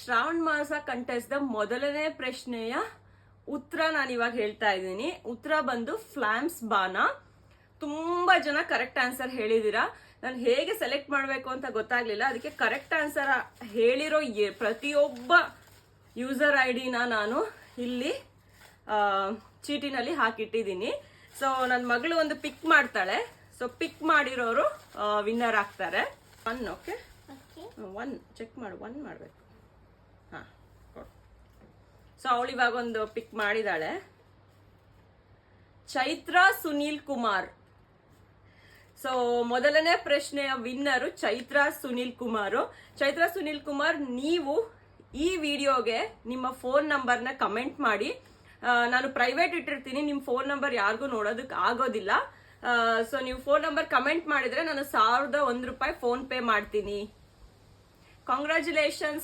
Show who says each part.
Speaker 1: ಶ್ರಾವಣ ಮಾಸ ಕಂಟೆಸ್ಟ್ದ ಮೊದಲನೇ ಪ್ರಶ್ನೆಯ ಉತ್ತರ ನಾನು ಇವಾಗ ಹೇಳ್ತಾ ಇದ್ದೀನಿ. ಉತ್ತರ ಬಂದು ಫ್ಲಾಮ್ಸ್ ಬಾನ. ತುಂಬಾ ಜನ ಕರೆಕ್ಟ್ ಆನ್ಸರ್ ಹೇಳಿದೀರಾ. ನಾನು ಹೇಗೆ ಸೆಲೆಕ್ಟ್ ಮಾಡಬೇಕು ಅಂತ ಗೊತ್ತಾಗ್ಲಿಲ್ಲ. ಅದಕ್ಕೆ ಕರೆಕ್ಟ್ ಆನ್ಸರ್ ಹೇಳಿರೋ ಪ್ರತಿಯೊಬ್ಬ ಯೂಸರ್ ಐಡಿನ ನಾನು ಇಲ್ಲಿ ಚೀಟಿನಲ್ಲಿ ಹಾಕಿಟ್ಟಿದ್ದೀನಿ. ಸೊ ನನ್ನ ಮಗಳು ಒಂದು ಪಿಕ್ ಮಾಡ್ತಾಳೆ. ಸೊ ಪಿಕ್ ಮಾಡಿರೋರು ವಿನ್ನರ್ ಆಗ್ತಾರೆ. ಓಕೆ, ಒನ್ ಚೆಕ್ ಮಾಡು, ಒನ್ ಮಾಡಬೇಕು. ಹಾಂ, ಸೊ ಅವಳು ಇವಾಗ ಒಂದು ಪಿಕ್ ಮಾಡಿದಾಳೆ. ಚೈತ್ರ ಸುನೀಲ್ ಕುಮಾರ್. ಸೊ ಮೊದಲನೇ ಪ್ರಶ್ನೆಯ ವಿನ್ನರು ಚೈತ್ರ ಸುನೀಲ್ ಕುಮಾರ್. ಚೈತ್ರ ಸುನೀಲ್ ಕುಮಾರ್, ನೀವು ಈ ವಿಡಿಯೋಗೆ ನಿಮ್ಮ ಫೋನ್ ನಂಬರ್ನ ಕಮೆಂಟ್ ಮಾಡಿ. ನಾನು ಪ್ರೈವೇಟ್ ಇಟ್ಟಿರ್ತೀನಿ, ನಿಮ್ಮ ಫೋನ್ ನಂಬರ್ ಯಾರಿಗೂ ನೋಡೋದಕ್ಕೆ ಆಗೋದಿಲ್ಲ. ಸೊ ನೀವು ಫೋನ್ ನಂಬರ್ ಕಮೆಂಟ್ ಮಾಡಿದ್ರೆ ನಾನು 1001 ರೂಪಾಯಿ ಫೋನ್ ಪೇ ಮಾಡ್ತೀನಿ. ಕಾಂಗ್ರ್ಯಾಚುಲೇಷನ್ಸ್